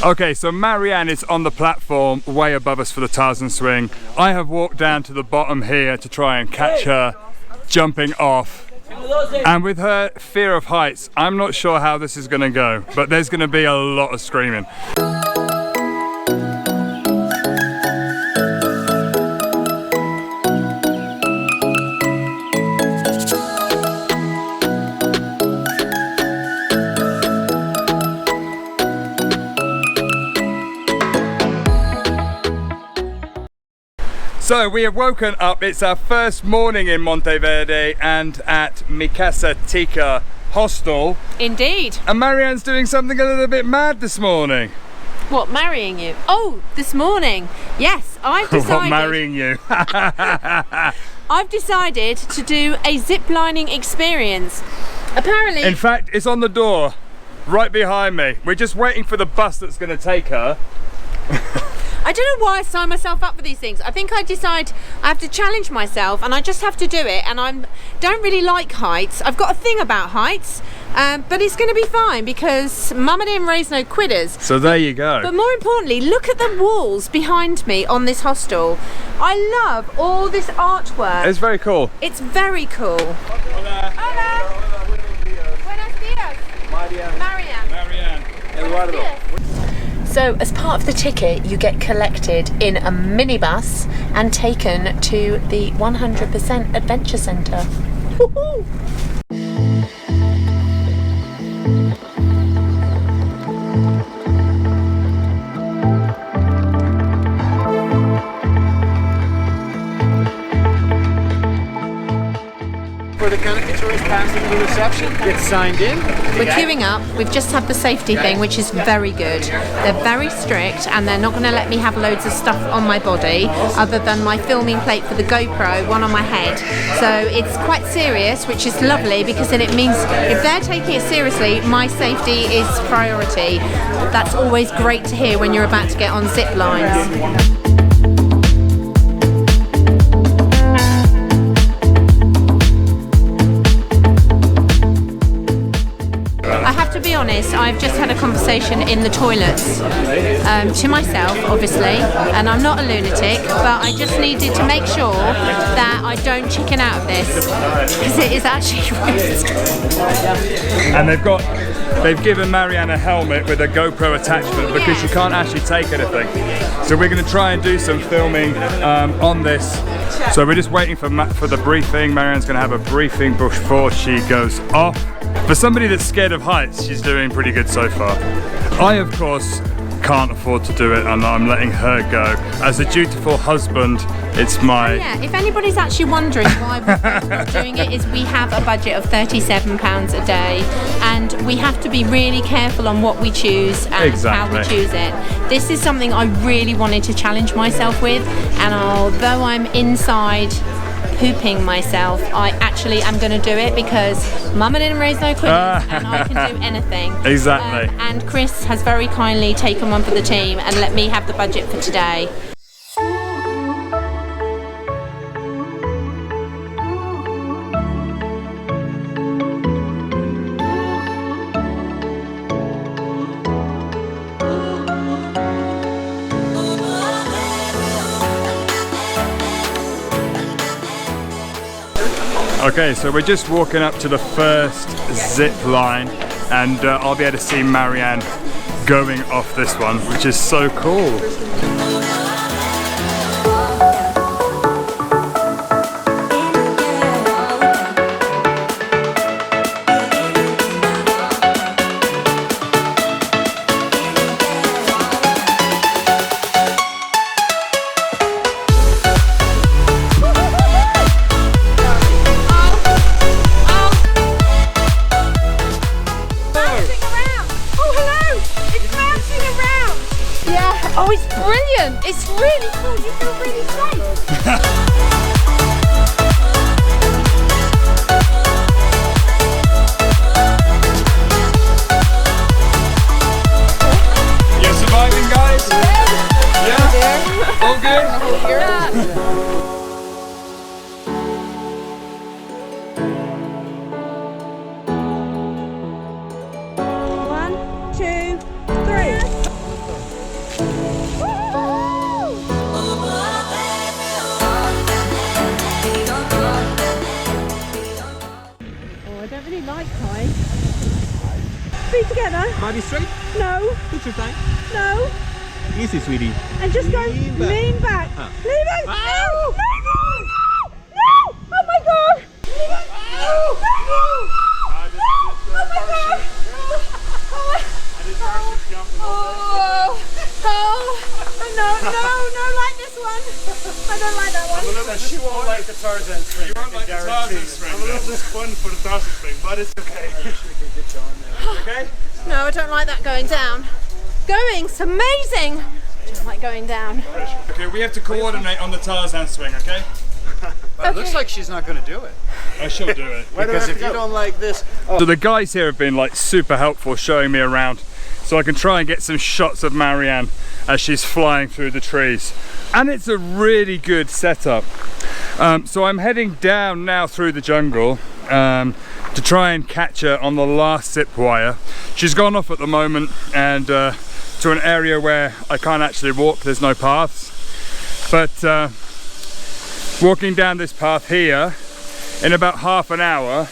Okay, so Marianne is on the platform way above us for the Tarzan swing. I have walked down to the bottom here to try and catch her jumping off. And with her fear of heights, I'm not sure how this is going to go, but there's going to be a lot of screaming. So we have woken up, it's our first morning in Monteverde and at Mi Casa Tica hostel. Indeed. And Marianne's doing something a little bit mad this morning. What, marrying you? Oh, this morning. Yes, I've decided. What, marrying you? I've decided to do a ziplining experience. Apparently. In fact, it's on the door, right behind me. We're just waiting for the bus that's going to take her. I don't know why I sign myself up for these things. I think I decide I have to challenge myself and I just have to do it, and I don't really like heights. I've got a thing about heights, but it's going to be fine because Mama didn't raise no quitters. So there you go. But more importantly, look at the walls behind me on this hostel. I love all this artwork. It's very cool. It's very cool. Hola. Hola. Buenos dias. Marianne. Marianne. Eduardo. So as part of the ticket, you get collected in a minibus and taken to the 100% Adventure Centre. Woohoo! For the connected tourist passing the reception, get signed in. We're queuing up. We've just had the safety thing, which is very good. They're very strict and they're not going to let me have loads of stuff on my body other than my filming plate for the GoPro, one on my head. So it's quite serious, which is lovely because then it means if they're taking it seriously, my safety is priority. That's always great to hear when you're about to get on zip lines. Honest, I've just had a conversation in the toilets to myself, obviously, and I'm not a lunatic, but I just needed to make sure that I don't chicken out of this because it is actually really scary. And they've given Marianne a helmet with a GoPro attachment because she can't actually take anything. So we're going to try and do some filming on this. So we're just waiting for the briefing. Marianne's going to have a briefing before she goes off. For somebody that's scared of heights, she's doing pretty good so far. I, of course, can't afford to do it and I'm letting her go. As a dutiful husband, it's my... Yeah, if anybody's actually wondering why we're not doing it, is we have a budget of £37 a day and we have to be really careful on what we choose and how we choose it. This is something I really wanted to challenge myself with, and although I'm inside pooping myself, I actually am going to do it because Mama didn't raise no quitters and I can do anything. Exactly. And Chris has very kindly taken one for the team and let me have the budget for today. Okay, so we're just walking up to the first zip line and I'll be able to see Marianne going off this one, which is so cool. Oh, it's brilliant! It's really cool. You feel really safe. You're surviving, guys? Yeah? All good? Yeah. I don't really like high. Feet together. Body straight. No. Put your thigh. No. Easy, sweetie. And just go lean back. Lean back. No. No. No. No. Oh my god. Lean back. No. No. Oh my god. No, like this one. I don't like that one. She won't like the Tarzan swing. You won't like the Tarzan swing. I'm a little disappointed for the Tarzan swing, but it's okay. Okay? No, I don't like that going down. Going's amazing. I just like going down. Okay, we have to coordinate on the Tarzan swing, okay? Well, it looks like she's not going to do it. I shall do it. Because if you don't like this... Oh. So the guys here have been like super helpful showing me around so I can try and get some shots of Marianne as she's flying through the trees. And it's a really good setup. So I'm heading down now through the jungle to try and catch her on the last zip wire. She's gone off at the moment and to an area where I can't actually walk, there's no paths. But walking down this path here, in about half an hour,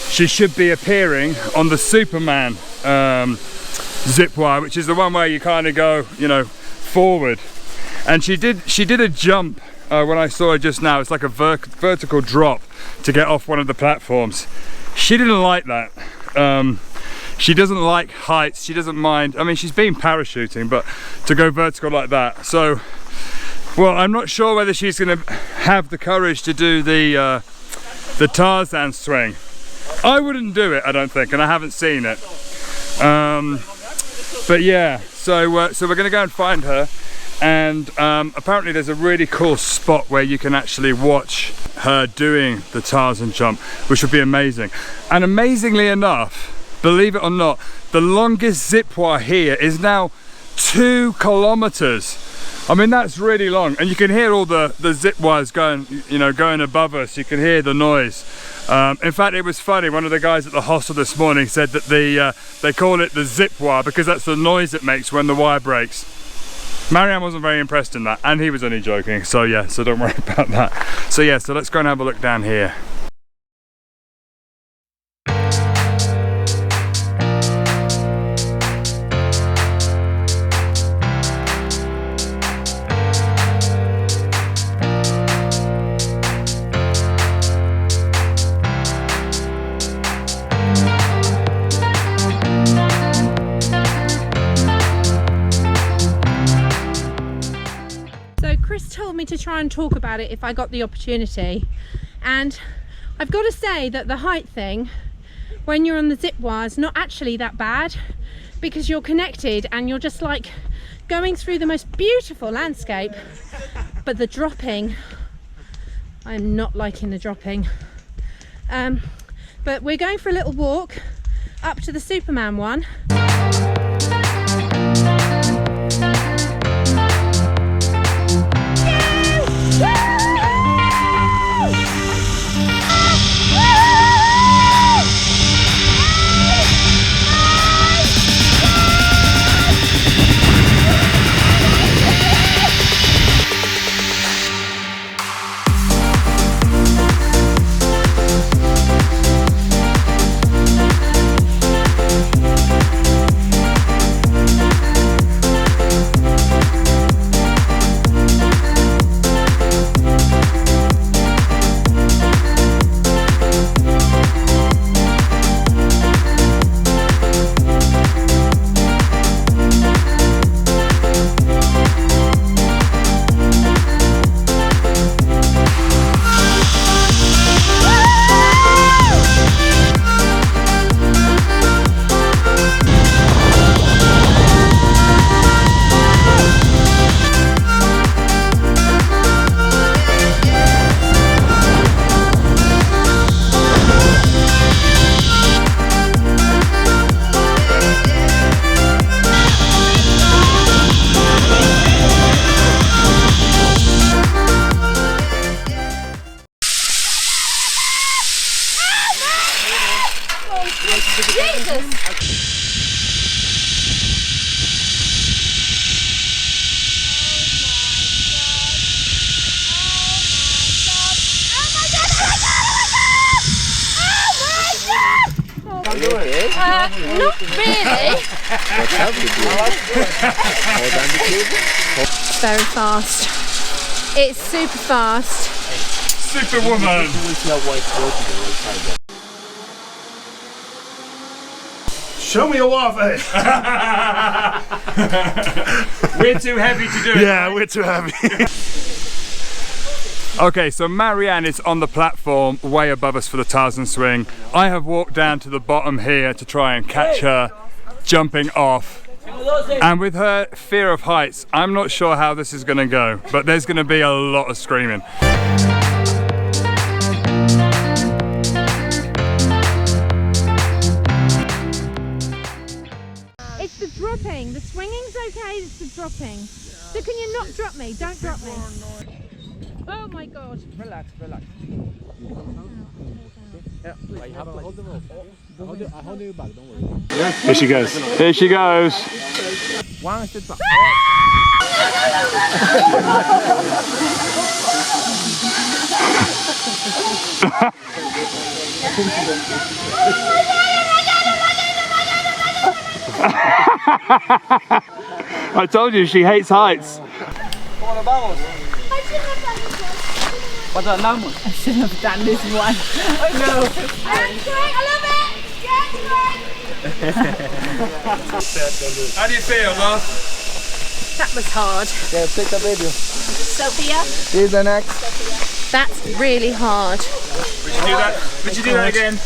she should be appearing on the Superman zip wire, which is the one where you kind of go, you know, forward. And she did a jump when I saw her just now. It's like a vertical drop to get off one of the platforms. She didn't like that. She doesn't like heights. She doesn't mind. I mean, she's been parachuting, but to go vertical like that. So, well, I'm not sure whether she's going to have the courage to do the Tarzan swing. I wouldn't do it, I don't think, and I haven't seen it. But yeah, so we're going to go and find her, and apparently there's a really cool spot where you can actually watch her doing the Tarzan jump, which would be amazing. And amazingly enough, believe it or not, the longest zip wire here is now 2 kilometers. I mean, that's really long, and you can hear all the zip wires going, you know, going above us. You can hear the noise. In fact, it was funny. One of the guys at the hostel this morning said that they call it the zip wire because that's the noise it makes when the wire breaks. Marianne wasn't very impressed in that, and he was only joking. So yeah, so don't worry about that. So yeah, so let's go and have a look down here. To try and talk about it if I got the opportunity, and I've got to say that the height thing when you're on the zip wire is not actually that bad, because you're connected and you're just like going through the most beautiful landscape. But the dropping, I'm not liking the dropping. But we're going for a little walk up to the Superman one. Not really. Very fast. It's super fast. Superwoman. Show me a waffle. We're too heavy to do it. Yeah, we're too heavy. Okay, so Marianne is on the platform way above us for the Tarzan swing. I have walked down to the bottom here to try and catch her jumping off. And with her fear of heights, I'm not sure how this is going to go, but there's going to be a lot of screaming. It's the dropping. The swinging's okay, it's the dropping. So can you not drop me? Don't drop me. Oh my god. Relax, relax. Yeah, you have to hold them up. I hold you back, don't worry. Here she goes. Here she goes. One step back. I told you she hates heights. I should have done this one. I know. How do you feel, love? That was hard. Yeah, take a video. Sophia? Here's the next. That's really hard. Would you do that? Would you do that again?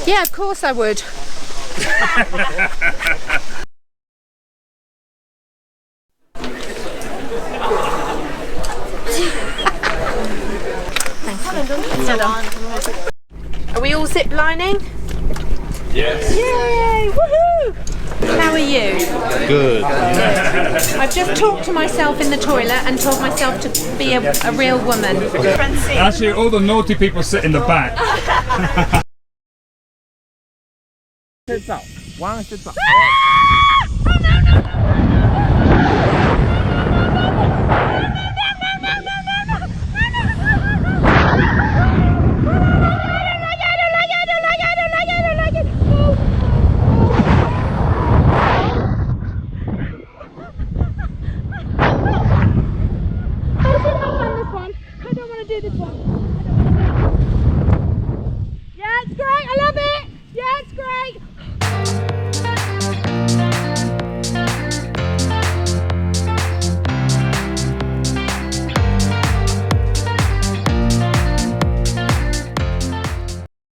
Yeah, of course I would. Are we all zip lining? Yes. Yay! Woohoo! How are you? Good. I've just talked to myself in the toilet and told myself to be a real woman. Actually, all the naughty people sit in the back. Step out. One step out.